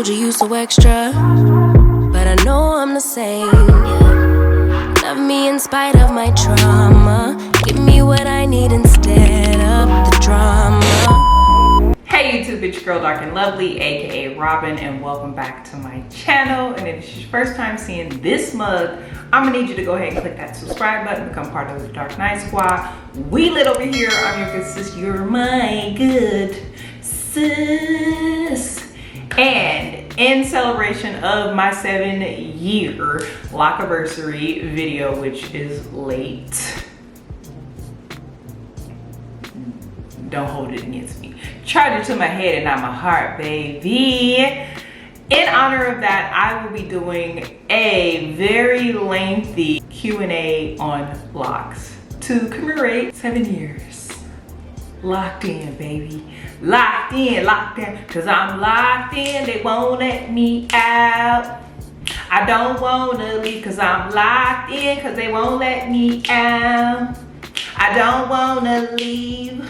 told you you so extra, but I know I'm the same. Yeah. Love me in spite of my trauma. Give me what I need instead of the drama. Hey YouTube, it's your girl Drknlvely, aka Robin, and welcome back to my channel. And if it's your first time seeing this mug, I'm gonna need you to go ahead and click that subscribe button, become part of the Drk Knight Squad. We lit over here. I'm your good sis. You're my good sis. And in celebration of my 7-year Lockiversary video, which is late, don't hold it against me. Charge it to my head and not my heart, baby. In honor of that, I will be doing a very lengthy Q&A on Locs to commemorate 7 years. Locked in, baby. Locked in, cause I'm locked in, they won't let me out. I don't wanna leave cause I'm locked in, cause they won't let me out. I don't wanna leave.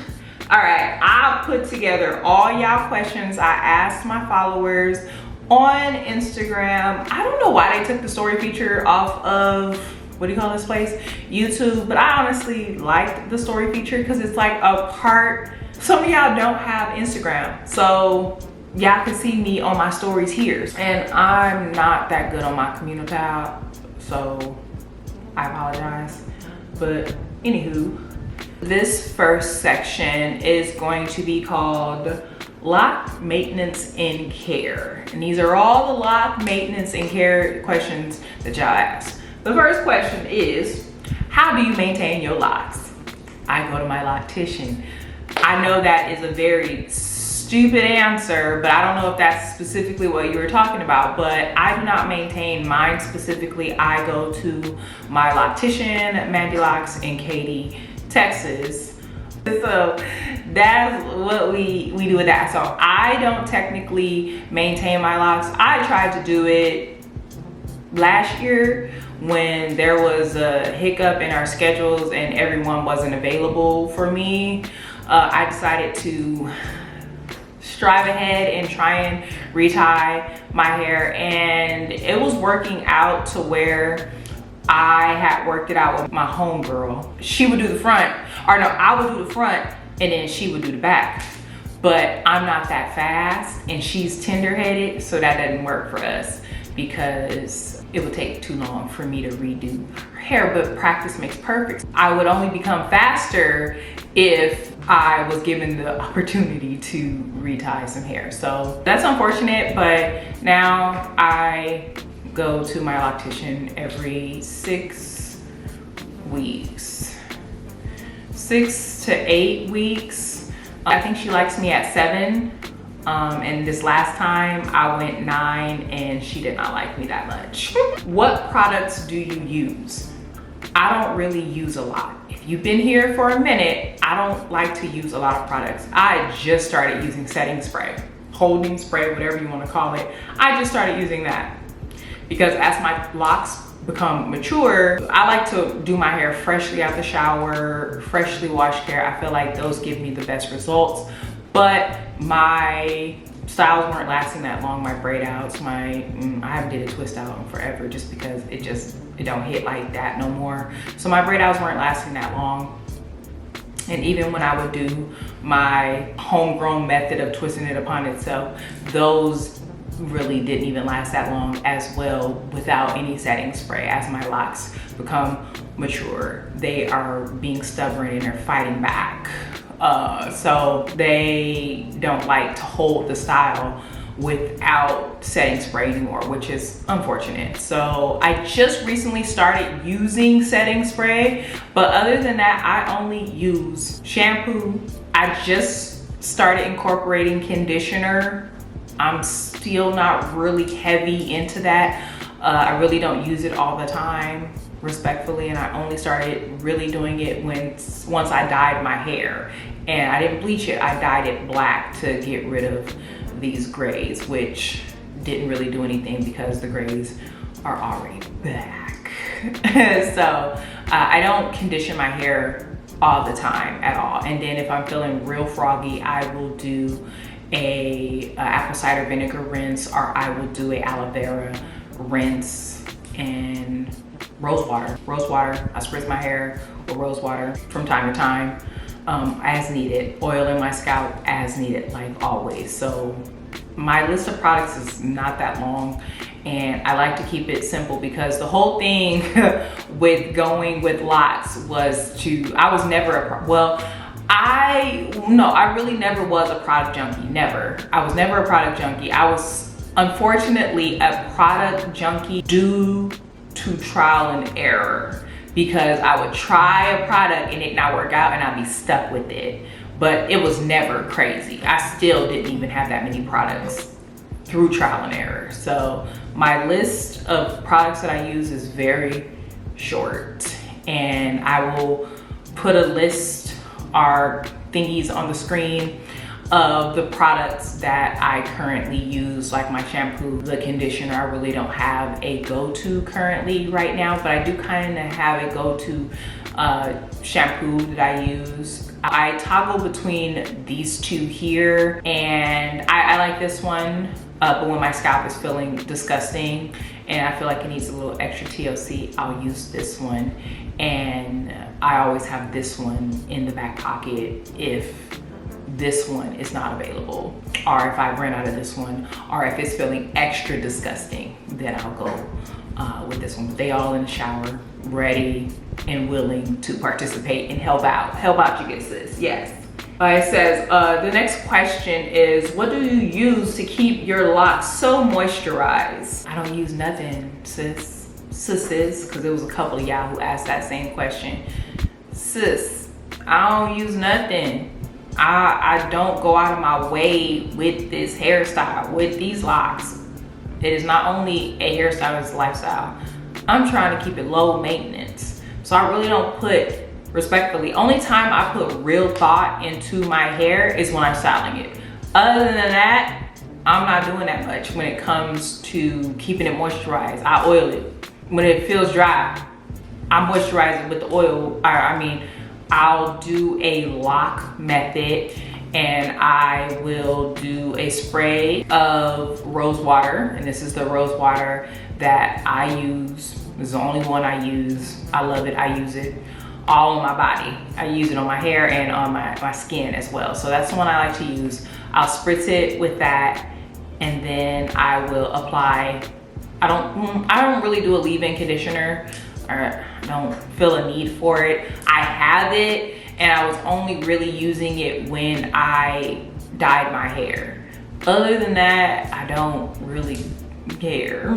All right, I'll put together all y'all questions I asked my followers on Instagram. I don't know why they took the story feature off of, what do you call this place? YouTube, but I honestly liked the story feature because it's like a part. Some of y'all don't have Instagram, so y'all can see me on my stories here. And I'm not that good on my communal tab, so I apologize. But anywho, this first section is going to be called Loc Maintenance and Care. And these are all the Loc Maintenance and Care questions that y'all asked. The first question is, how do you maintain your locks? I go to my Loctician. I know that is a very stupid answer, but I don't know if that's specifically what you were talking about, but I do not maintain mine specifically. I go to my Loctician, Mandy Locs in Katy, Texas. So that's what we do with that. So I don't technically maintain my locks. I tried to do it last year when there was a hiccup in our schedules and everyone wasn't available for me. I decided to strive ahead and try and retie my hair, and it was working out to where I had worked it out with my homegirl. She would do the front, or no, I would do the front and then she would do the back. But I'm not that fast and she's tender-headed, so that doesn't work for us because it would take too long for me to redo her hair, but practice makes perfect. I would only become faster if I was given the opportunity to retie some hair. So that's unfortunate, but now I go to my Loctician every 6 weeks. 6 to 8 weeks. I think she likes me at 7. And this last time I went 9 and she did not like me that much. What products do you use? I don't really use a lot. If you've been here for a minute, I don't like to use a lot of products. I just started using setting spray, holding spray, whatever you want to call it. I just started using that because as my locks become mature, I like to do my hair freshly out the shower, freshly washed hair. I feel like those give me the best results. But my styles weren't lasting that long. My braid outs, I haven't did a twist out in forever just because it don't hit like that no more. So my braid outs weren't lasting that long. And even when I would do my homegrown method of twisting it upon itself, those really didn't even last that long as well without any setting spray. As my locks become mature, they are being stubborn and they're fighting back. So they don't like to hold the style without setting spray anymore, which is unfortunate. So I just recently started using setting spray, but other than that, I only use shampoo. I just started incorporating conditioner. I'm still not really heavy into that. I really don't use it all the time, respectfully, and I only started really doing it once I dyed my hair. And I didn't bleach it, I dyed it black to get rid of these grays, which didn't really do anything because the grays are already back. So I don't condition my hair all the time at all. And then if I'm feeling real froggy, I will do a apple cider vinegar rinse, or I will do a aloe vera rinse and rose water. Rose water, I spritz my hair with rose water from time to time, as needed. Oil in my scalp as needed, like always. So my list of products is not that long, and I like to keep it simple because the whole thing with going with Locs was I was never I really never was a product junkie. Never. I was never a product junkie. I was unfortunately a product junkie due to trial and error, because I would try a product and it not work out and I'd be stuck with it. But it was never crazy. I still didn't even have that many products through trial and error. So my list of products that I use is very short, and I will put a list or thingies on the screen of the products that I currently use, like my shampoo, the conditioner. I really don't have a go-to currently right now, but I do kind of have a go-to shampoo that I use. I toggle between these two here, and I like this one, but when my scalp is feeling disgusting and I feel like it needs a little extra TLC, I'll use this one. And I always have this one in the back pocket if this one is not available, or if I run out of this one, or if it's feeling extra disgusting, then I'll go with this one. They all in the shower, ready and willing to participate and help out you guys, sis. Yes. It says, the next question is, what do you use to keep your locks so moisturized? I don't use nothing, sis, because there was a couple of y'all who asked that same question. Sis, I don't use nothing. I don't go out of my way with this hairstyle, with these locks. It is not only a hairstyle, it's a lifestyle. I'm trying to keep it low maintenance. So I really don't put, respectfully, only time I put real thought into my hair is when I'm styling it. Other than that, I'm not doing that much when it comes to keeping it moisturized. I oil it. When it feels dry, I moisturize it with the oil. I'll do a lock method, and I will do a spray of rose water, and this is the rose water that I use. This is the only one I use. I love it. I use it all on my body. I use it on my hair and on my skin as well. So that's the one I like to use. I'll spritz it with that, and then I will apply. I don't really do a leave-in conditioner, or I don't feel a need for it. I have it, and I was only really using it when I dyed my hair. Other than that, I don't really care.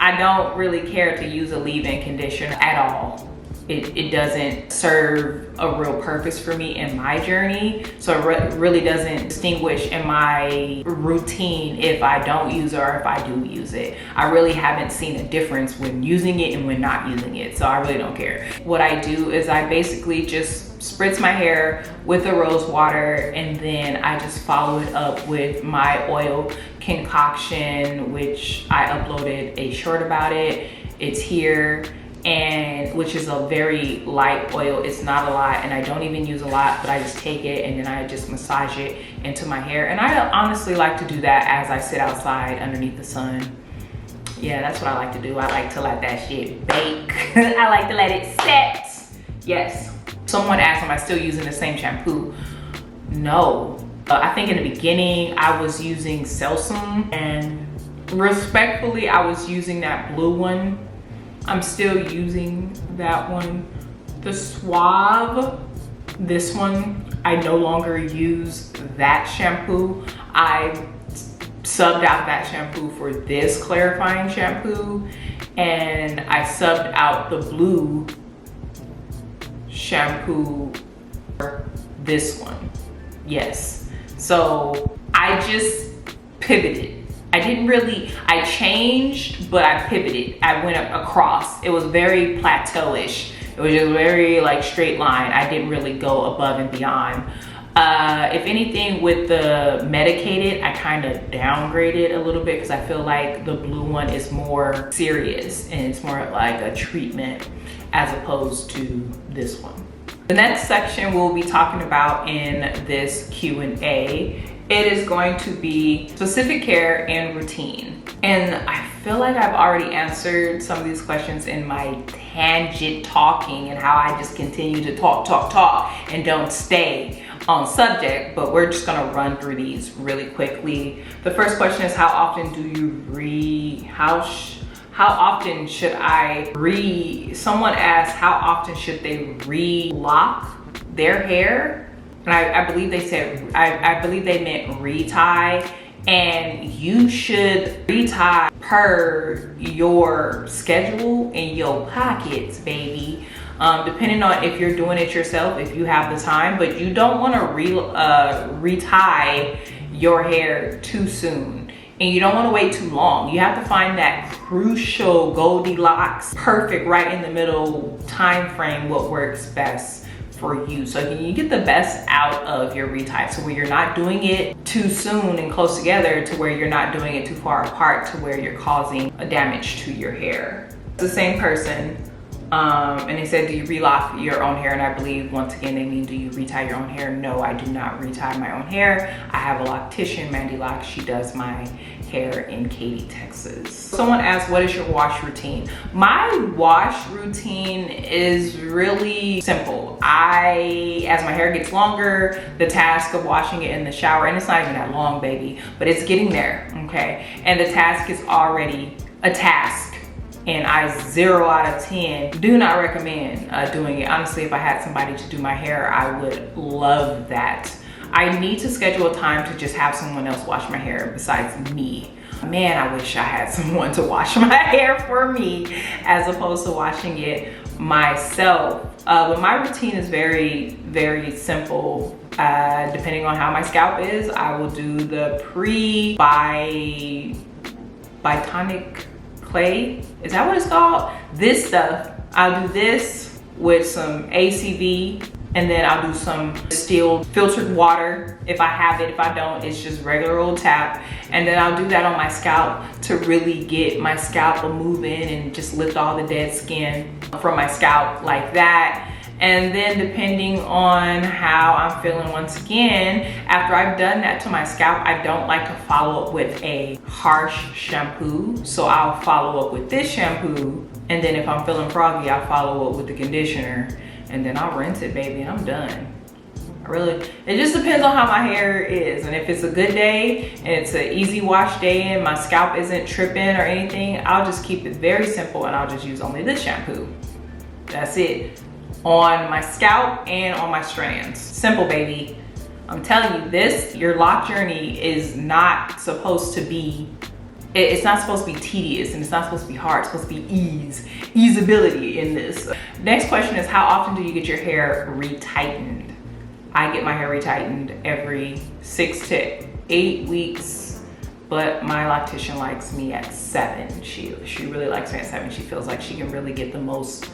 I don't really care to use a leave-in conditioner at all. It doesn't serve a real purpose for me in my journey. So it really doesn't distinguish in my routine if I don't use it or if I do use it. I really haven't seen a difference when using it and when not using it. So I really don't care. What I do is I basically just spritz my hair with the rose water, and then I just follow it up with my oil concoction, which I uploaded a short about it. It's here, and which is a very light oil. It's not a lot, and I don't even use a lot, but I just take it and then I just massage it into my hair. And I honestly like to do that as I sit outside underneath the sun. Yeah, that's what I like to do. I like to let that shit bake. I like to let it set. Yes. Someone asked, am I still using the same shampoo? No. I think in the beginning I was using Selsum, and respectfully I was using that blue one. I'm still using that one. The Suave, this one, I no longer use that shampoo. I subbed out that shampoo for this clarifying shampoo, and I subbed out the blue shampoo for this one. Yes. So I just pivoted. I changed, but I pivoted. I went across. It was very plateau-ish. It was just very like straight line. I didn't really go above and beyond. If anything, with the medicated, I kind of downgraded a little bit because I feel like the blue one is more serious and it's more like a treatment as opposed to this one. The next section we'll be talking about in this Q&A, it is going to be specific care and routine. And I feel like I've already answered some of these questions in my tangent talking and how I just continue to talk and don't stay on subject, but we're just gonna run through these really quickly. The first question is, how often do you how often should someone asked how often should they re-lock their hair? And I believe they said, I believe they meant retie. And you should retie per your schedule and your pockets, baby. Depending on if you're doing it yourself, if you have the time, but you don't want to retie your hair too soon. And you don't want to wait too long. You have to find that crucial Goldilocks, perfect, right in the middle time frame, what works best for you, so you get the best out of your retie, so where you're not doing it too soon and close together, to where you're not doing it too far apart, to where you're causing a damage to your hair. It's the same person, and they said, do you relock your own hair? And I believe once again they mean, do you retie your own hair? No, I do not retie my own hair. I have a loctician, Mandy Loc. She does my hair in Katy, Texas. Someone asked, what is your wash routine? My wash routine is really simple. As my hair gets longer, the task of washing it in the shower, and it's not even that long, baby, but it's getting there, okay? And the task is already a task. And I 0 out of 10 do not recommend doing it. Honestly, if I had somebody to do my hair, I would love that. I need to schedule a time to just have someone else wash my hair besides me. Man, I wish I had someone to wash my hair for me as opposed to washing it myself. But my routine is very, very simple. Depending on how my scalp is, I will do the Biotonic clay. Is that what it's called? This stuff. I'll do this with some ACV, and then I'll do some distilled filtered water if I have it. If I don't, it's just regular old tap. And then I'll do that on my scalp to really get my scalp a move in and just lift all the dead skin from my scalp like that. And then depending on how I'm feeling, once again, after I've done that to my scalp, I don't like to follow up with a harsh shampoo. So I'll follow up with this shampoo. And then if I'm feeling froggy, I'll follow up with the conditioner. And then I'll rinse it, baby, and I'm done. It just depends on how my hair is. And if it's a good day and it's an easy wash day and my scalp isn't tripping or anything, I'll just keep it very simple and I'll just use only this shampoo. That's it. On my scalp and on my strands. Simple, baby. I'm telling you, your lock journey is not supposed to be, it's not supposed to be tedious, and it's not supposed to be hard. It's supposed to be easeability in this. Next question is, how often do you get your hair retightened? I get my hair retightened every 6 to 8 weeks, but my loctician likes me at 7. She really likes me at 7. She feels like she can really get the most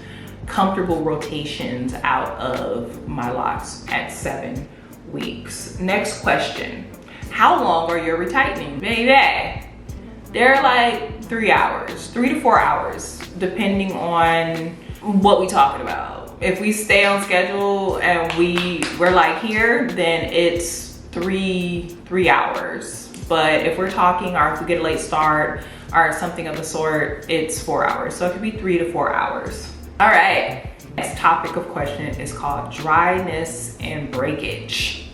comfortable rotations out of my locks at 7 weeks. Next question, how long are your retightening? Baby, they're like 3 hours, 3 to 4 hours, depending on what we talking about. If we stay on schedule and we're like here, then it's three hours. But if we're talking, or if we get a late start or something of the sort, it's 4 hours. So it could be 3 to 4 hours. All right, next topic of question is called dryness and breakage.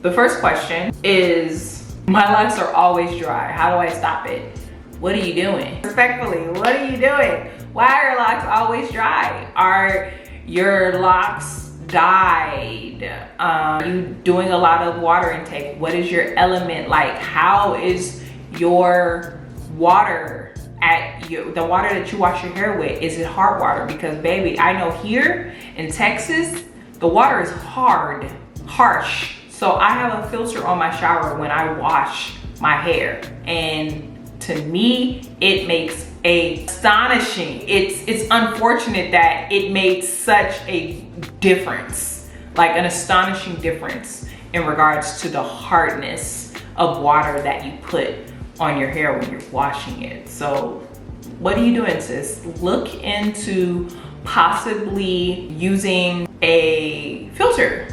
The first question is, my locks are always dry. How do I stop it? What are you doing? Respectfully, what are you doing? Why are your locks always dry? Are your locks dyed? Are you doing a lot of water intake? What is your element like? How is your water the water that you wash your hair with? Is it hard water? Because baby, I know here in Texas, the water is harsh. So I have a filter on my shower when I wash my hair. And to me, it makes astonishing. It's unfortunate that it made such a difference, like an astonishing difference in regards to the hardness of water that you put on your hair when you're washing it. So what are you doing, sis? Look into possibly using a filter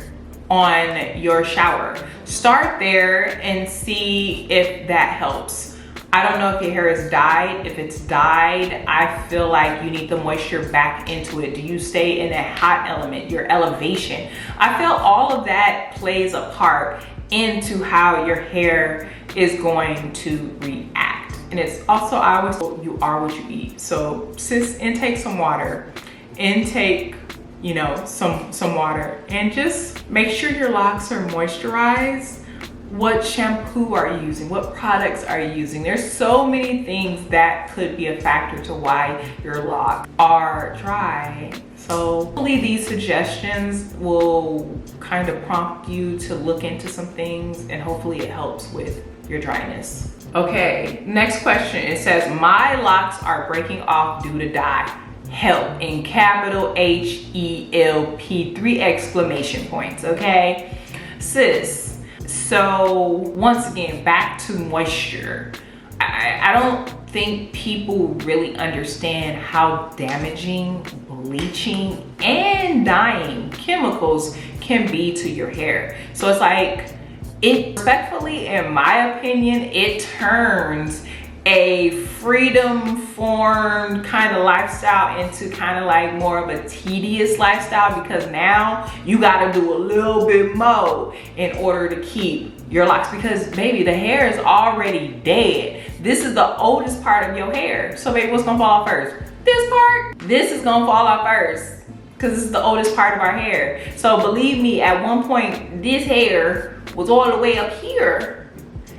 on your shower. Start there and see if that helps. I don't know if your hair is dyed. If it's dyed, I feel like you need the moisture back into it. Do you stay in that hot element, your elevation? I feel all of that plays a part into how your hair is going to react. And it's also, I always say, you are what you eat. So sis, intake some water, intake, you know, some water, and just make sure your locks are moisturized. What shampoo are you using? What products are you using? There's so many things that could be a factor to why your locks are dry. So hopefully these suggestions will kind of prompt you to look into some things, and hopefully it helps with your dryness. Okay, next question. It says, my locks are breaking off due to dye. Help, in capital HELP, 3 exclamation points, okay? Sis, so once again, back to moisture. I don't think people really understand how damaging bleaching and dyeing chemicals can be to your hair. So it's like, respectfully, in my opinion, it turns a freedom formed kind of lifestyle into kind of like more of a tedious lifestyle, because now you got to do a little bit more in order to keep your locks, because baby, the hair is already dead. This is the oldest part of your hair. So baby, what's gonna fall off first? This part. This is gonna fall off first because this is the oldest part of our hair. So believe me, at one point this hair was all the way up here,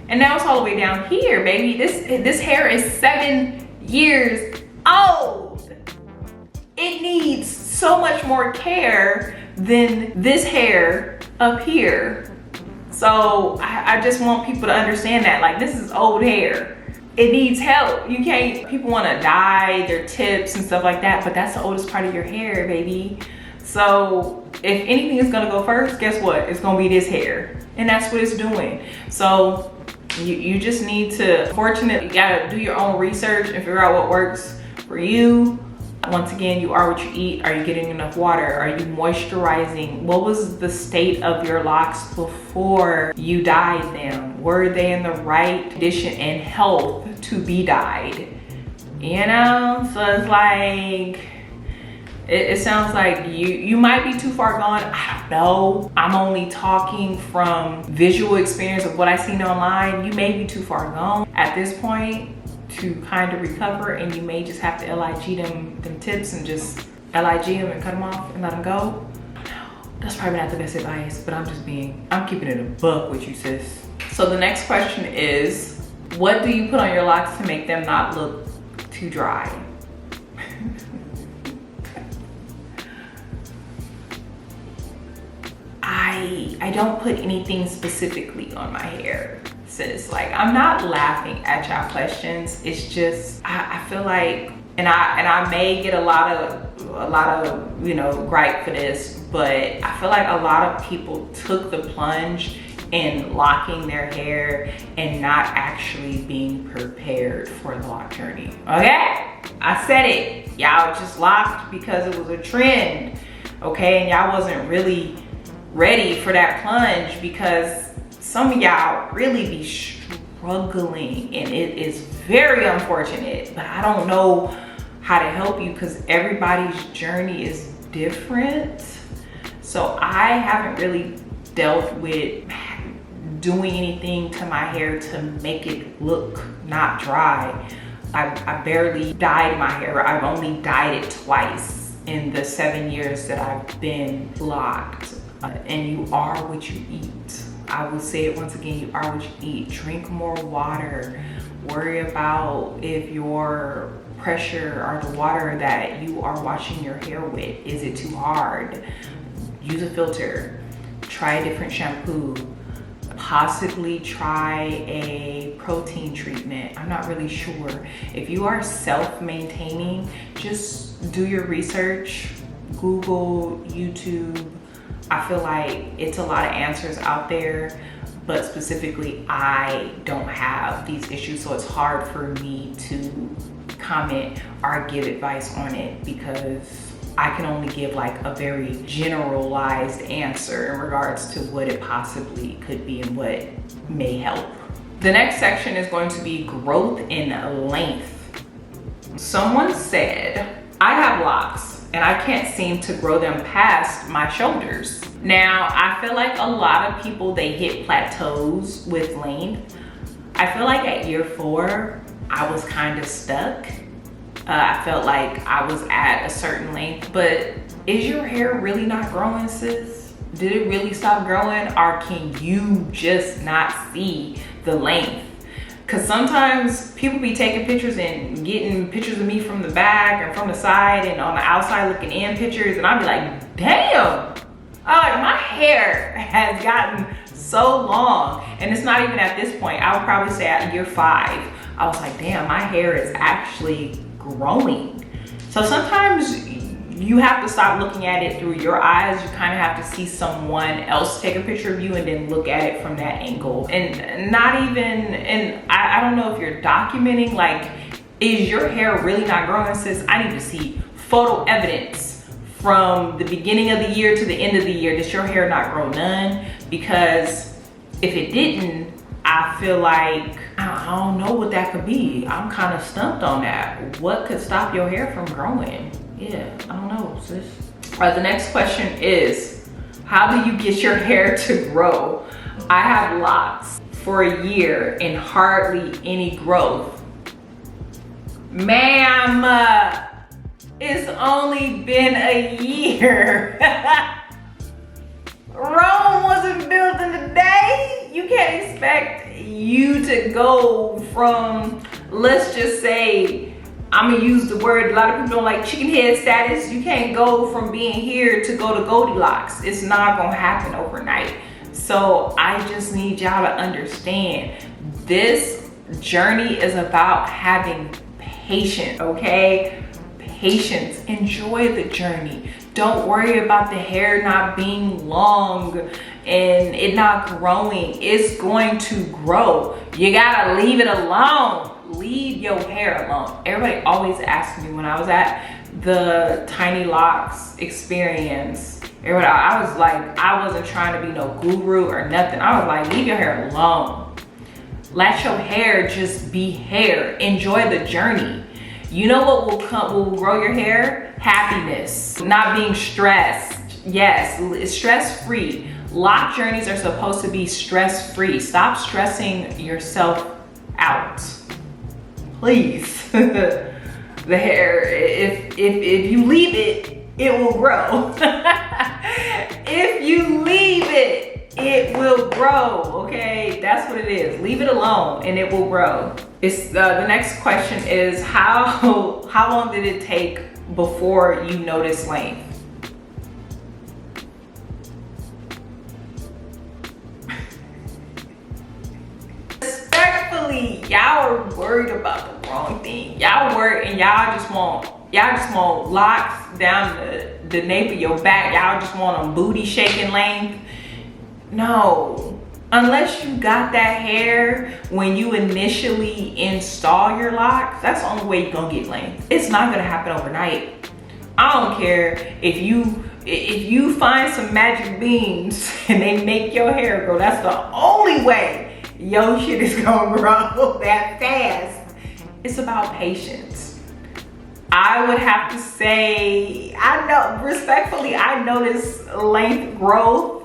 and now it's all the way down here, baby. This hair is 7 years old. It needs so much more care than this hair up here. So I just want people to understand that, like, this is old hair. It needs help. You can't, people wanna dye their tips and stuff like that, but that's the oldest part of your hair, baby. So if anything is gonna go first, guess what? It's gonna be this hair. And that's what it's doing. So you just need to, fortunately, you gotta do your own research and figure out what works for you. Once again, you are what you eat. Are you getting enough water? Are you moisturizing? What was the state of your locks before you dyed them? Were they in the right condition and health to be dyed? You know, so it's like, it sounds like you might be too far gone. I don't know. I'm only talking from visual experience of what I've seen online. You may be too far gone at this point to kind of recover, and you may just have to LIG them tips and just LIG them and cut them off and let them go. That's probably not the best advice, but I'm keeping it a buck with you, sis. So the next question is, what do you put on your locks to make them not look too dry? I don't put anything specifically on my hair, sis. Like, I'm not laughing at y'all questions. It's just, I feel like, and I may get a lot of, you know, gripe for this, but I feel like a lot of people took the plunge in locking their hair and not actually being prepared for the lock journey. Okay, I said it. Y'all just locked because it was a trend, okay? And y'all wasn't really ready for that plunge, because some of y'all really be struggling, and it is very unfortunate. But I don't know how to help you because everybody's journey is different. So I haven't really dealt with doing anything to my hair to make it look not dry. I barely dyed my hair. I've only dyed it twice in the 7 years that I've been locked. And you are what you eat. I will say it once again, you are what you eat. Drink more water. Worry about if your pressure or the water that you are washing your hair with, is it too hard? Use a filter. Try a different shampoo. Possibly try a protein treatment. I'm not really sure. If you are self-maintaining, just do your research. Google, YouTube. I feel like it's a lot of answers out there, but specifically I don't have these issues, so it's hard for me to comment or give advice on it, because I can only give like a very generalized answer in regards to what it possibly could be and what may help. The next section is going to be growth in length. Someone said, I have locks and I can't seem to grow them past my shoulders. Now, I feel like a lot of people, they hit plateaus with length. I feel like at year 4, I was kind of stuck. I felt like I was at a certain length, but is your hair really not growing, sis? Did it really stop growing, or can you just not see the length? Because sometimes people be taking pictures and getting pictures of me from the back and from the side and on the outside looking in pictures, and I'd be like, damn, my hair has gotten so long. And it's not even at this point. I would probably say at year 5, I was like, damn, my hair is actually growing. So sometimes you have to stop looking at it through your eyes. You kind of have to see someone else take a picture of you and then look at it from that angle. And not even, and I don't know if you're documenting, like, is your hair really not growing, sis? I need to see photo evidence from the beginning of the year to the end of the year. Does your hair not grow none? Because if it didn't, I feel like, I don't know what that could be. I'm kind of stumped on that. What could stop your hair from growing? Yeah, I don't know, sis. The next question is, how do you get your hair to grow? I have locks for a year and hardly any growth. Ma'am, it's only been a year. Rome wasn't built in a day. You can't expect you to go from, let's just say, I'm gonna use the word, a lot of people don't like, chicken head status. You can't go from being here to go to Goldilocks. It's not gonna happen overnight. So I just need y'all to understand, this journey is about having patience, okay? Patience, enjoy the journey. Don't worry about the hair not being long and it not growing. It's going to grow. You gotta leave it alone. Leave your hair alone. Everybody always asks me when I was at the Tiny Locs experience, everybody, I was like, I wasn't trying to be no guru or nothing. I was like, leave your hair alone. Let your hair just be hair. Enjoy the journey. You know what will grow your hair? Happiness, not being stressed. Yes, stress-free. Loc journeys are supposed to be stress-free. Stop stressing yourself out. Please. The hair, if you leave it, it will grow. If you leave it, it will grow, okay? That's what it is. Leave it alone and it will grow. It's the next question is, how long did it take before you noticed length? Respectfully, y'all are worried about the wrong thing. Y'all worried and y'all just want locks down the nape of your back. Y'all just want them booty shaking length. No, unless you got that hair when you initially install your locks, that's the only way you're gonna get length. It's not gonna happen overnight. I don't care if you find some magic beans and they make your hair grow. That's the only way your shit is gonna grow that fast. It's about patience. I would have to say, respectfully, I notice length growth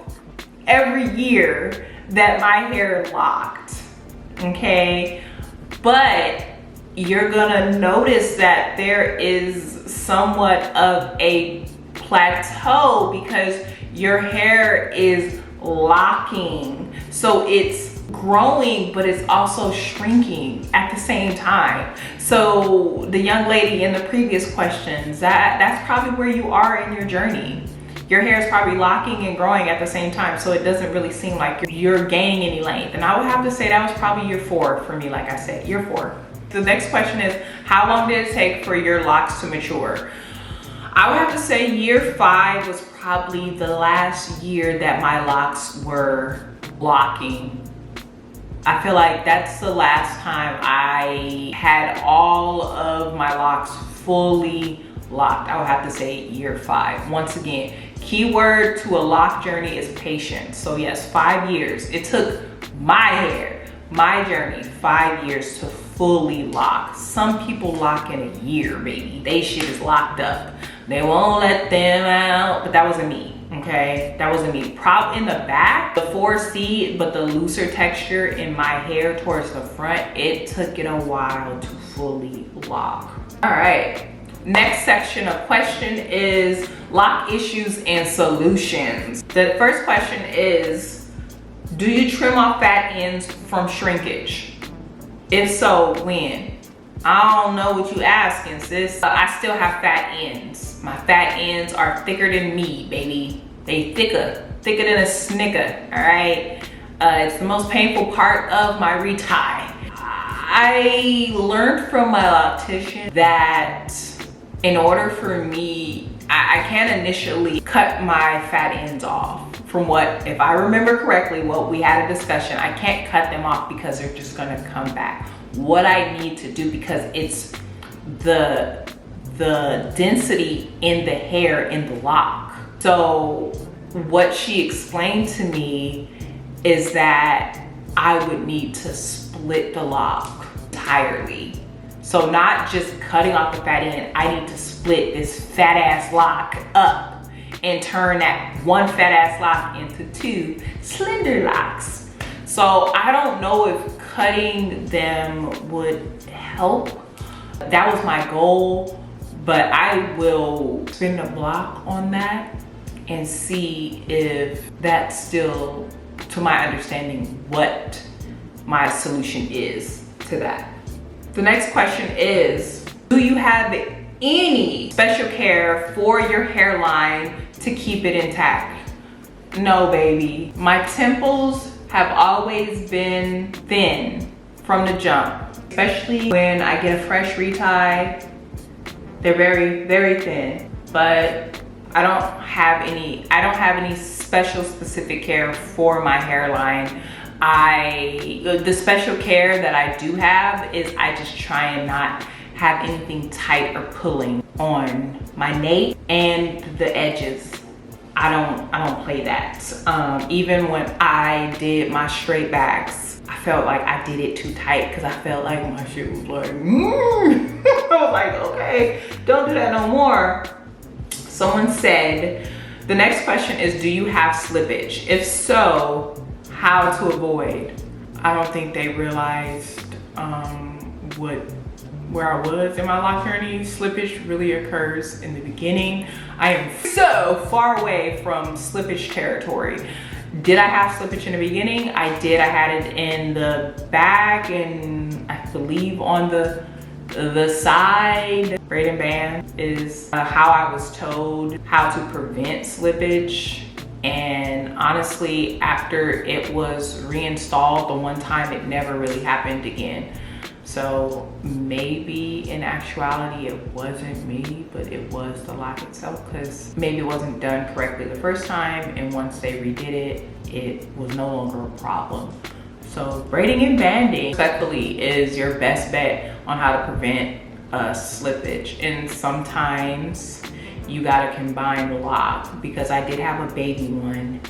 every year that my hair locked, okay? But you're gonna notice that there is somewhat of a plateau because your hair is locking. So it's growing, but it's also shrinking at the same time. So the young lady in the previous questions, that's probably where you are in your journey. Your hair is probably locking and growing at the same time, so it doesn't really seem like you're gaining any length. And I would have to say that was probably year 4 for me, like I said, year 4. The next question is, how long did it take for your locks to mature? I would have to say year 5 was probably the last year that my locks were locking. I feel like that's the last time I had all of my locks fully locked. I would have to say year 5. Once again, keyword to a lock journey is patience. So yes, 5 years. It took my hair, my journey, 5 years to fully lock. Some people lock in a year, baby. They shit is locked up. They won't let them out, but that wasn't me. Okay, that wasn't me. Prop in the back, the 4C, but the looser texture in my hair towards the front, it took it a while to fully lock. All right, next section of question is lock issues and solutions. The first question is, do you trim off fat ends from shrinkage? If so, when? I don't know what you asking, sis. I still have fat ends. My fat ends are thicker than me, baby. They thicker than a Snicker, all right? It's the most painful part of my retie. I learned from my loctician that in order for me, I can't initially cut my fat ends off. From what, if I remember correctly, what we had a discussion, I can't cut them off because they're just gonna come back. What I need to do, because it's the density in the hair in the lock. So what she explained to me is that I would need to split the lock entirely. So not just cutting off the fat end, I need to split this fat ass lock up and turn that one fat ass lock into 2 slender locks. So I don't know if cutting them would help. That was my goal, but I will spin the block on that and see if that's still, to my understanding, what my solution is to that. The next question is, do you have any special care for your hairline to keep it intact? No, baby. My temples have always been thin from the jump, especially when I get a fresh retie. They're very, very thin, but I don't have any special specific care for my hairline. The special care that I do have is I just try and not have anything tight or pulling on my nape and the edges. I don't play that. Even when I did my straight backs, I felt like I did it too tight because I felt like my shit was like, I was like, okay, don't do that no more. Someone said, the next question is, do you have slippage? If so, how to avoid? I don't think they realized where I was in my lock journey. Slippage really occurs in the beginning. I am so far away from slippage territory. Did I have slippage in the beginning? I did. I had it in the back and I believe on the side. Braid and band is how I was told how to prevent slippage. And honestly, after it was reinstalled the one time, it never really happened again. So maybe in actuality, it wasn't me, but it was the lock itself, because maybe it wasn't done correctly the first time, and once they redid it, it was no longer a problem. So braiding and banding, respectfully, is your best bet on how to prevent slippage. And sometimes you gotta combine the lock, because I did have a baby one,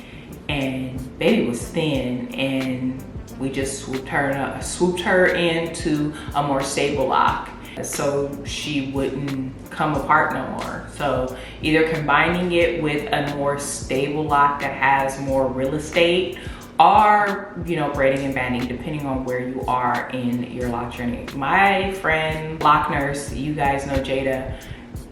and baby was thin, and we just swooped her into a more stable lock so she wouldn't come apart no more. So either combining it with a more stable lock that has more real estate, or, you know, braiding and banding, depending on where you are in your lock journey. My friend, lock nurse, you guys know Jada,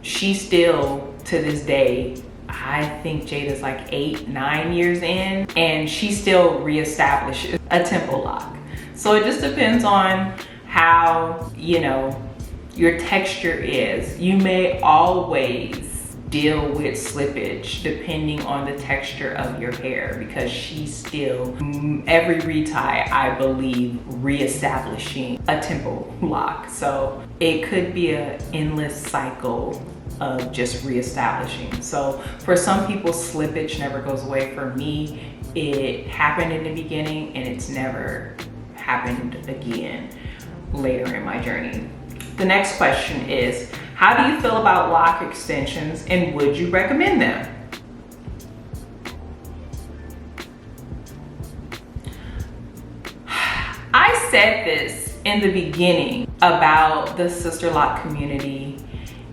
she still, to this day, I think Jada's like 8-9 years in, and she still reestablishes a temple lock. So it just depends on how, you know, your texture is. You may always deal with slippage depending on the texture of your hair, because she's still, every retie, I believe, reestablishing a temple lock. So it could be an endless cycle of just reestablishing. So for some people, slippage never goes away. For me, it happened in the beginning and it's never happened again later in my journey. The next question is, How do you feel about lock extensions and would you recommend them? I said this in the beginning about the sister lock community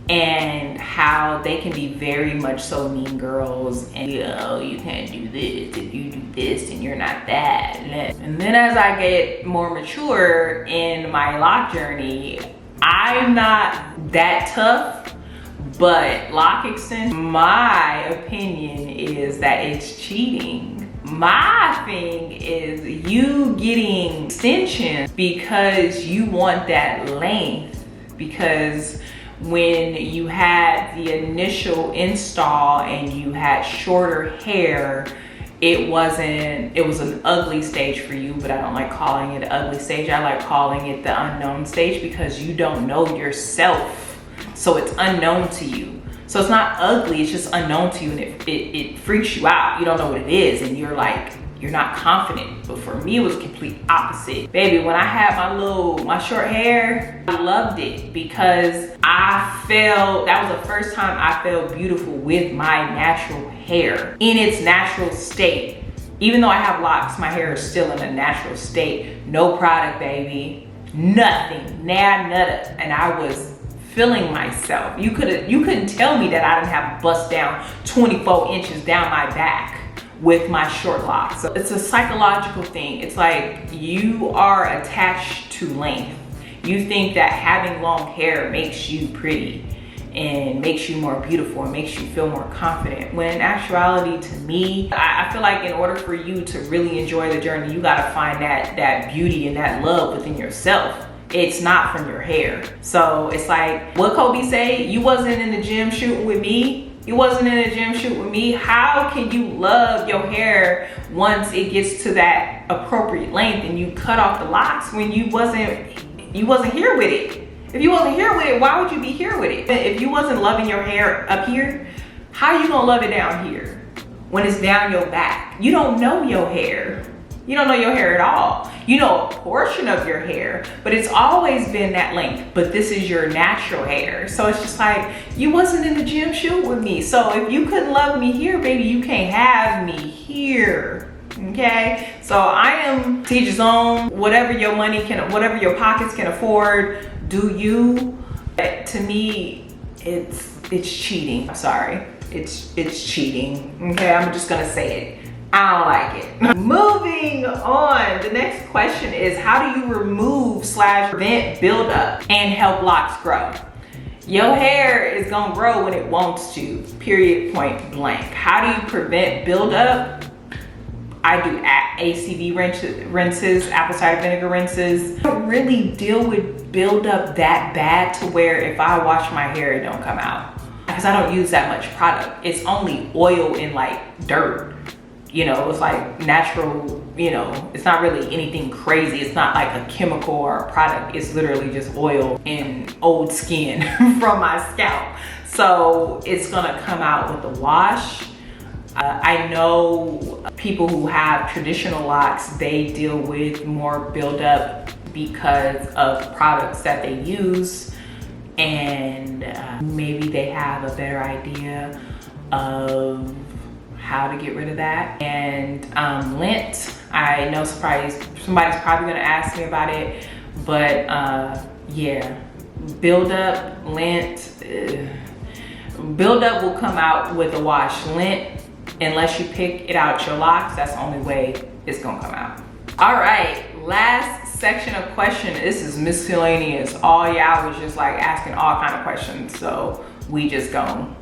and how they can be very much so mean girls and, oh, you can't do this, if you do this and you're not that. And then as I get more mature in my lock journey, I'm not that tough, but lock extension, my opinion is that it's cheating. My thing is you getting extensions because you want that length, because when you had the initial install and you had shorter hair, it was an ugly stage for you, but I don't like calling it an ugly stage. I like calling it the unknown stage because you don't know yourself. So it's unknown to you. So it's not ugly, it's just unknown to you, and it freaks you out. You don't know what it is, and you're not confident. But for me, it was complete opposite. Baby, when I had my short hair, I loved it because that was the first time I felt beautiful with my natural hair in its natural state. Even though I have locks, my hair is still in a natural state. No product, baby, nothing, nada. And I was feeling myself. You couldn't tell me that I didn't have bust down 24 inches down my back with my short locks. So it's a psychological thing. It's like you are attached to length. You think that having long hair makes you pretty and makes you more beautiful and makes you feel more confident. When in actuality, to me, I feel like in order for you to really enjoy the journey, you gotta find that beauty and that love within yourself. It's not from your hair. So it's like, what Kobe say? You wasn't in the gym shooting with me. You wasn't in the gym shooting with me. How can you love your hair once it gets to that appropriate length and you cut off the locks when you wasn't here with it? If you wasn't here with it, why would you be here with it? If you wasn't loving your hair up here, how you gonna love it down here when it's down your back? You don't know your hair. You don't know your hair at all. You know a portion of your hair, but it's always been that length, but this is your natural hair. So it's just like, you wasn't in the gym shooting with me. So if you couldn't love me here, baby, you can't have me here, okay? So I am teach his own, whatever your pockets can afford, do you. But to me, it's cheating. I'm sorry, it's cheating, okay? I'm just gonna say it. I don't like it. Moving on, the next question is, how do you remove/prevent buildup and help locks grow? Your hair is gonna grow when it wants to, period, point blank. How do you prevent buildup? I do ACV rinses, apple cider vinegar rinses. I don't really deal with buildup that bad to where if I wash my hair, it don't come out. Because I don't use that much product. It's only oil and like dirt. You know, it's like natural, you know, it's not really anything crazy. It's not like a chemical or a product. It's literally just oil and old skin from my scalp. So it's gonna come out with the wash. I know people who have traditional locks, they deal with more buildup because of products that they use, and maybe they have a better idea of how to get rid of that. And lint, I know somebody's probably gonna ask me about it, but yeah, buildup, lint, buildup will come out with a wash. Lint, unless you pick it out your locks, that's the only way it's gonna come out. All right, last section of question. This is miscellaneous. All y'all was just like asking all kind of questions, so we just gonna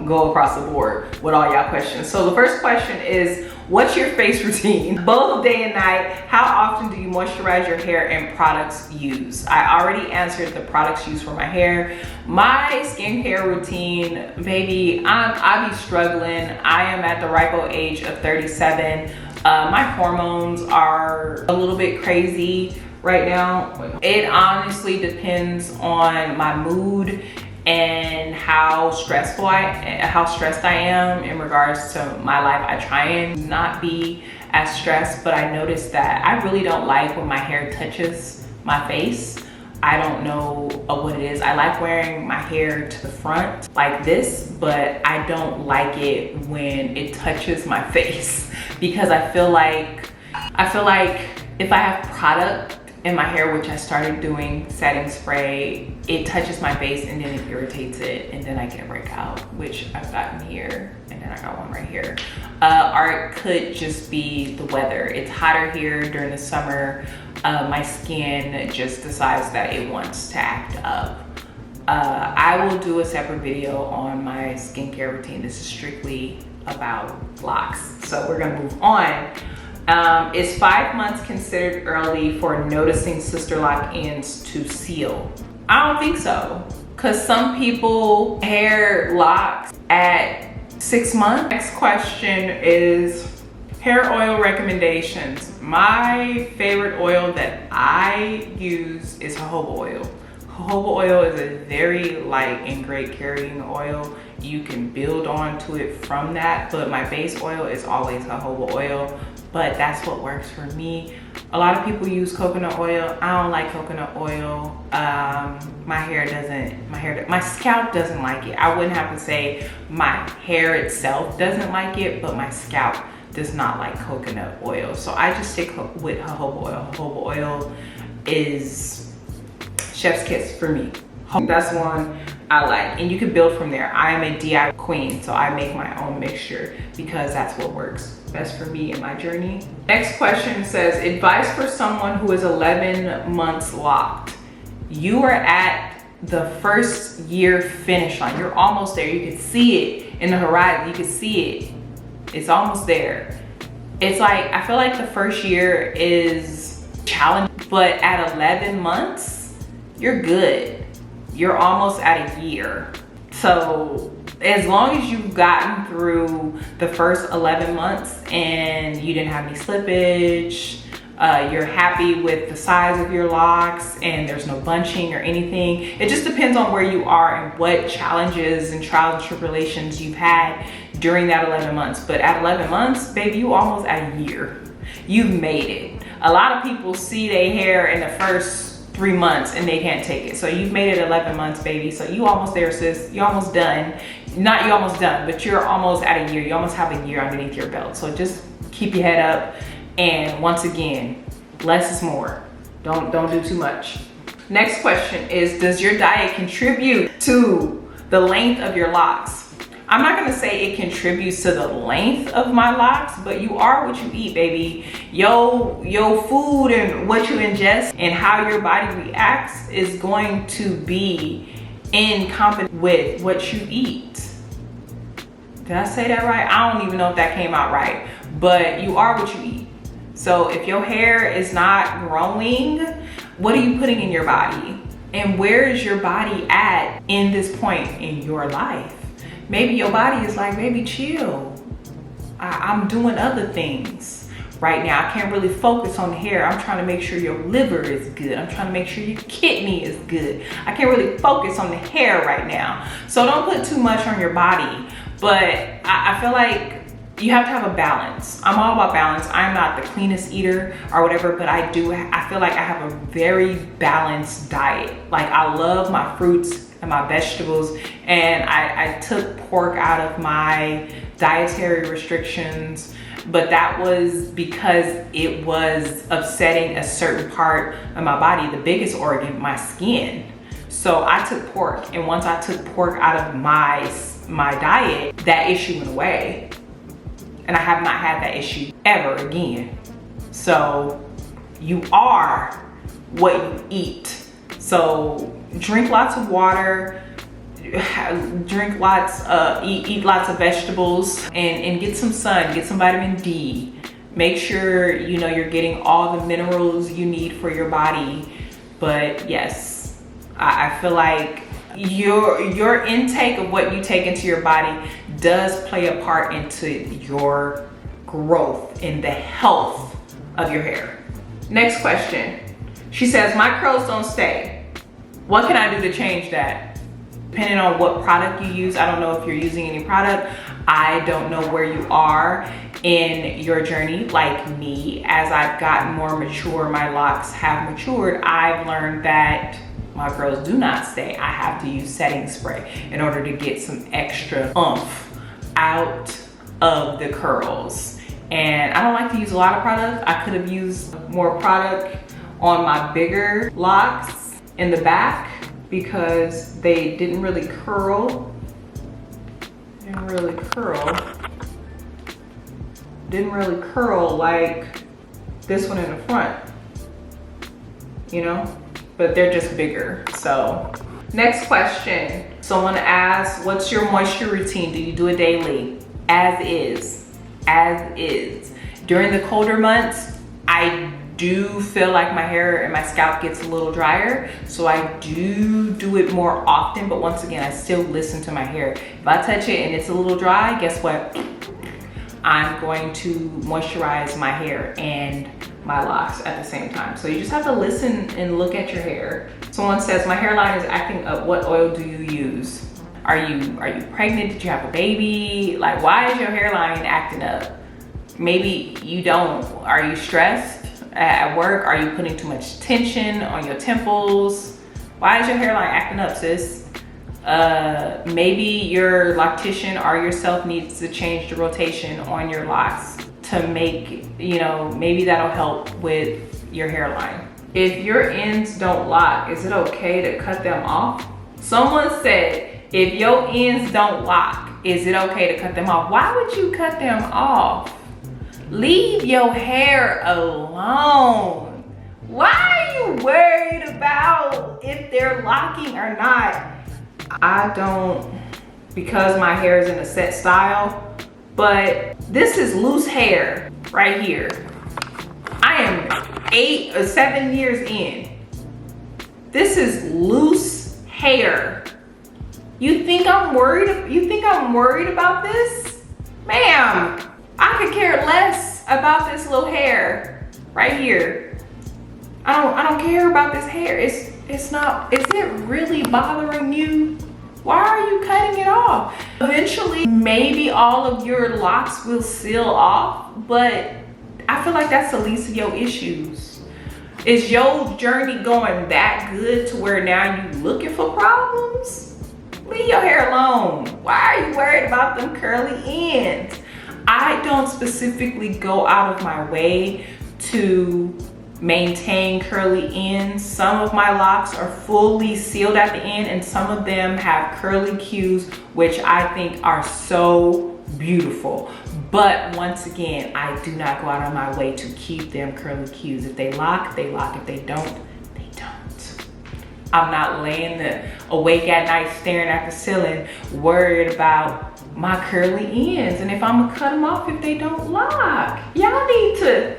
go across the board with all y'all questions. So the first question is, what's your face routine? Both day and night. How often do you moisturize your hair and products used? I already answered the products used for my hair. My skincare routine, baby, I be struggling. I am at the ripe old age of 37. My hormones are a little bit crazy right now. It honestly depends on my mood and how stressed I am in regards to my life. I try and not be as stressed, but I noticed that I really don't like when my hair touches my face. I don't know what it is. I like wearing my hair to the front like this, but I don't like it when it touches my face because I feel like if I have product in my hair, which I started doing setting spray, it touches my face and then it irritates it, and then I get a breakout, which I've gotten here, and then I got one right here. Or it could just be the weather. It's hotter here during the summer. My skin just decides that it wants to act up. I will do a separate video on my skincare routine. This is strictly about locks. So we're gonna move on. Is 5 months considered early for noticing sister lock ends to seal? I don't think so, because some people hair locks at 6 months. Next question is hair oil recommendations. My favorite oil that I use is jojoba oil. Jojoba oil is a very light and great carrying oil. You can build onto it from that, but my base oil is always jojoba oil. But that's what works for me. A lot of people use coconut oil. I don't like coconut oil. My scalp doesn't like it. I wouldn't have to say my hair itself doesn't like it, but my scalp does not like coconut oil. So I just stick with jojoba oil. Jojoba oil is chef's kiss for me. That's one I like, and you can build from there. I am a DIY queen, so I make my own mixture because that's what works best for me in my journey. Next question says, advice for someone who is 11 months locked. You are at the first year finish line. You're almost there. You can see it in the horizon. You can see it. It's almost there. It's like, I feel like the first year is challenging, but at 11 months, you're good. You're almost at a year. So as long as you've gotten through the first 11 months and you didn't have any slippage, you're happy with the size of your locks and there's no bunching or anything. It just depends on where you are and what challenges and trials and tribulations you've had during that 11 months. But at 11 months, baby, you almost at a year. You've made it. A lot of people see their hair in the first 3 months and they can't take it. So you've made it 11 months, baby. So you almost there, sis. You're almost done. Not you almost done, but you're almost at a year. You almost have a year underneath your belt. So just keep your head up. And once again, less is more. Don't do too much. Next question is, does your diet contribute to the length of your locks? I'm not gonna say it contributes to the length of my locks, but you are what you eat, baby. Your food and what you ingest and how your body reacts is going to be in company with what you eat. Did I say that right? I don't even know if that came out right, but you are what you eat. So if your hair is not growing, what are you putting in your body? And where is your body at in this point in your life? Maybe your body is like, baby, chill. I'm doing other things right now. I can't really focus on the hair. I'm trying to make sure your liver is good. I'm trying to make sure your kidney is good. I can't really focus on the hair right now. So don't put too much on your body. But I feel like you have to have a balance. I'm all about balance. I'm not the cleanest eater or whatever, but I feel like I have a very balanced diet. Like I love my fruits and my vegetables, and I took pork out of my dietary restrictions, but that was because it was upsetting a certain part of my body, the biggest organ, my skin. So I took pork, and once I took pork out of my diet, that issue went away. And I have not had that issue ever again. So you are what you eat. So drink lots of water, drink lots, eat lots of vegetables, and get some sun, get some vitamin D. Make sure you're getting all the minerals you need for your body. But yes, I feel like your intake of what you take into your body does play a part into your growth and the health of your hair. Next question. She says, my curls don't stay. What can I do to change that? Depending on what product you use. I don't know if you're using any product. I don't know where you are in your journey. Like me, as I've gotten more mature, my locks have matured, I've learned that my curls do not stay, I have to use setting spray in order to get some extra oomph out of the curls. And I don't like to use a lot of product. I could have used more product on my bigger locks in the back because they didn't really curl. Didn't really curl like this one in the front, you know? But they're just bigger. So next question. Someone asked, what's your moisture routine? Do you do it daily? As is. During the colder months, I do feel like my hair and my scalp gets a little drier. So I do it more often, but once again, I still listen to my hair. If I touch it and it's a little dry, guess what? I'm going to moisturize my hair and my locks at the same time. So you just have to listen and look at your hair. Someone says, my hairline is acting up. What oil do you use? Are you pregnant? Did you have a baby? Like, why is your hairline acting up? Maybe you don't. Are you stressed at work? Are you putting too much tension on your temples? Why is your hairline acting up, sis? Maybe your loctician or yourself needs to change the rotation on your locks to make, you know, maybe that'll help with your hairline. If your ends don't lock, is it okay to cut them off? Someone said, if your ends don't lock, is it okay to cut them off? Why would you cut them off? Leave your hair alone. Why are you worried about if they're locking or not? I don't, because my hair is in a set style, but this is loose hair right here. I am 8 or 7 years in. This is loose hair. You think I'm worried? You think I'm worried about this? Ma'am, I could care less about this little hair right here. I don't care about this hair. It's not, is it really bothering you? Why are you cutting it off? Eventually, maybe all of your locks will seal off, but I feel like that's the least of your issues. Is your journey going that good to where now you looking for problems? Leave your hair alone. Why are you worried about them curly ends? I don't specifically go out of my way to maintain curly ends. Some of my locks are fully sealed at the end and some of them have curly Qs, which I think are so beautiful. But once again, I do not go out of my way to keep them curly Qs. If they lock, they lock. If they don't, they don't. I'm not laying awake at night staring at the ceiling worried about my curly ends and if I'm gonna cut them off if they don't lock. Y'all need to,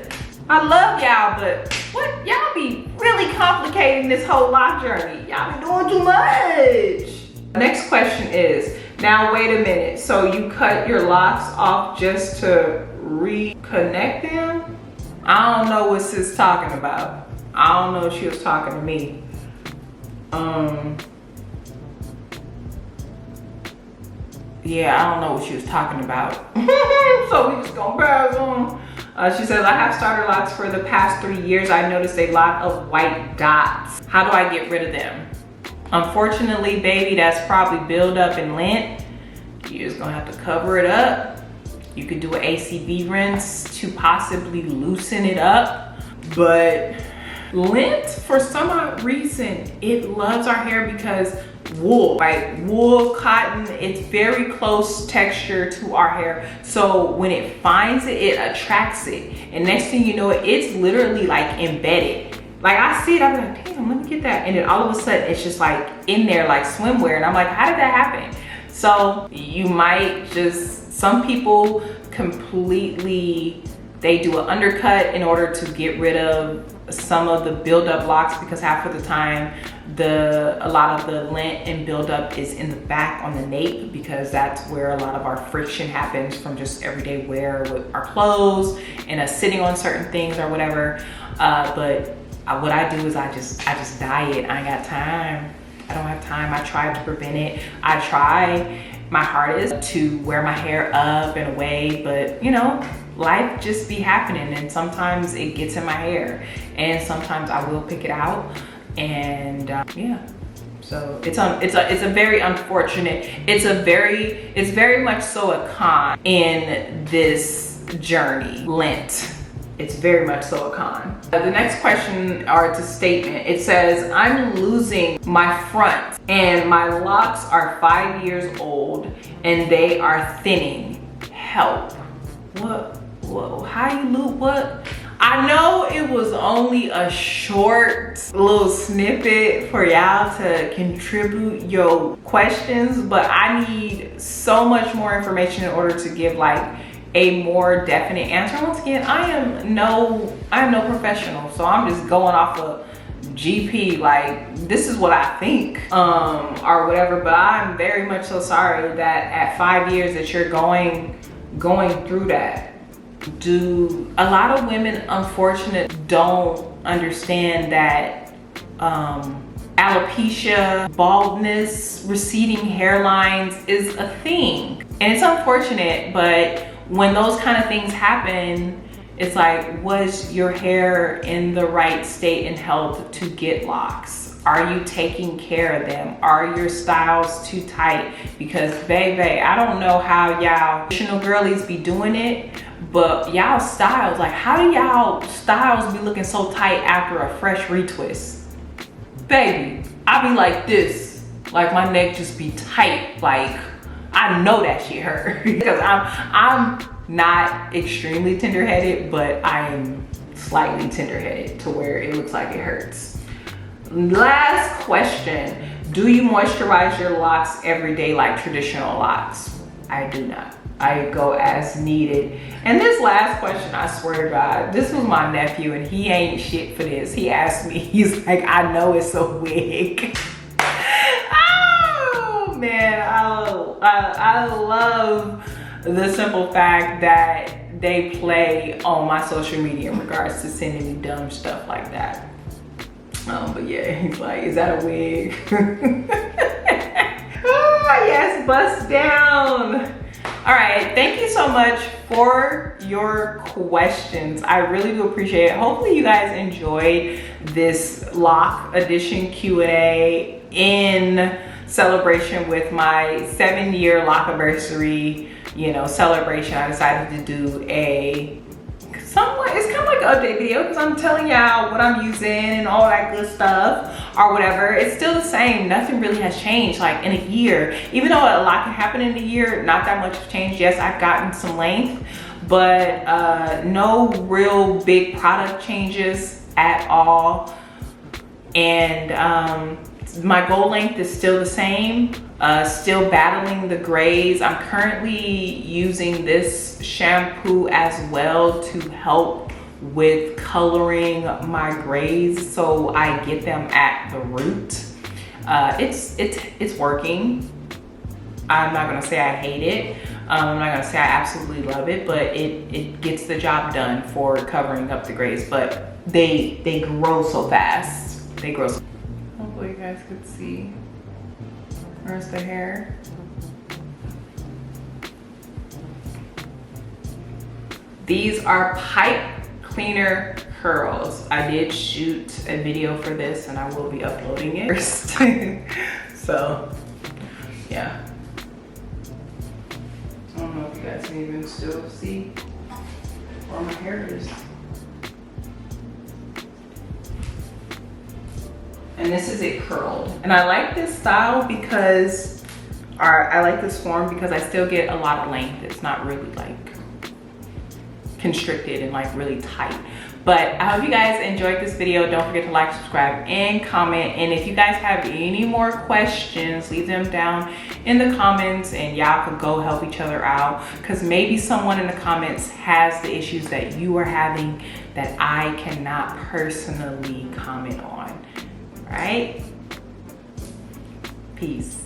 I love y'all, but what? Y'all be really complicating this whole lock journey. Y'all be doing too much. Next question is, now wait a minute. So you cut your locks off just to reconnect them? I don't know what sis talking about. I don't know if she was talking to me. Yeah, I don't know what she was talking about. So we just gonna pass on. She says, I have starter locks for the past 3 years. I noticed a lot of white dots. How do I get rid of them? Unfortunately, baby, that's probably buildup and lint. You're just gonna have to cover it up. You could do an ACV rinse to possibly loosen it up. But lint, for some odd reason, it loves our hair because wool, right? Wool, cotton, it's very close texture to our hair. So when it finds it, it attracts it. And next thing you know, it's literally like embedded. Like I see it, I'm like, damn, let me get that. And then all of a sudden it's just like in there like swimwear. And I'm like, how did that happen? So you might just, some people completely, they do an undercut in order to get rid of some of the buildup locks because half of the time a lot of the lint and buildup is in the back on the nape because that's where a lot of our friction happens from just everyday wear with our clothes and us sitting on certain things or whatever. But what I do is I just dye it. I ain't got time. I don't have time. I try to prevent it. I try my hardest to wear my hair up and away, but you know, life just be happening and sometimes it gets in my hair and sometimes I will pick it out. And yeah, so it's a very unfortunate, it's very much so a con in this journey, Lint. It's very much so a con. The next question, or it's a statement. It says, I'm losing my front and my locks are 5 years old and they are thinning. Help. What? Whoa, how you lose what? I know it was only a short little snippet for y'all to contribute your questions, but I need so much more information in order to give like a more definite answer. Once again, I am no professional, so I'm just going off of GP, like this is what I think or whatever. But I'm very much so sorry that at 5 years that you're going through that. Do a lot of women, unfortunately, don't understand that alopecia, baldness, receding hairlines is a thing. And it's unfortunate, but when those kind of things happen, it's like, was your hair in the right state and health to get locks? Are you taking care of them? Are your styles too tight? Because baby, I don't know how y'all traditional girlies be doing it, but y'all styles, like how do y'all styles be looking so tight after a fresh retwist? Baby, I be like this, like my neck just be tight, like I know that shit hurt because I'm not extremely tender-headed, but I am slightly tender-headed to where it looks like it hurts. Last question, do you moisturize your locks every day like traditional locks? I do not. I go as needed. And this last question, I swear to God, this was my nephew and he ain't shit for this. He asked me, he's like, I know it's a wig. Oh man, I love the simple fact that they play on my social media in regards to sending me dumb stuff like that. But yeah, he's like, is that a wig? Oh yes, bust down. All right, thank you so much for your questions. I really do appreciate it. Hopefully you guys enjoyed this Loc edition Q&A in celebration with my 7-year Loc anniversary, you know, celebration. I decided to do a it's kind of like an update video because I'm telling y'all what I'm using and all that good stuff or whatever. It's still the same. Nothing really has changed like in a year. Even though a lot can happen in a year, not that much has changed. Yes, I've gotten some length, but no real big product changes at all. And my goal length is still the same. Still battling the grays. I'm currently using this shampoo as well to help with coloring my grays so I get them at the root. It's working. I'm not gonna say I hate it. I'm not gonna say I absolutely love it, but it gets the job done for covering up the grays. But they grow so fast. They grow so. Hopefully you guys could see. Where's the hair? These are pipe cleaner curls. I did shoot a video for this and I will be uploading it first. So, yeah. I don't know if you guys can even still see where my hair is. And this is it curled. And I like this style because, or I like this form because I still get a lot of length. It's not really like constricted and like really tight. But I hope you guys enjoyed this video. Don't forget to like, subscribe, and comment. And if you guys have any more questions, leave them down in the comments and y'all could go help each other out. Because maybe someone in the comments has the issues that you are having that I cannot personally comment on. Right? Peace.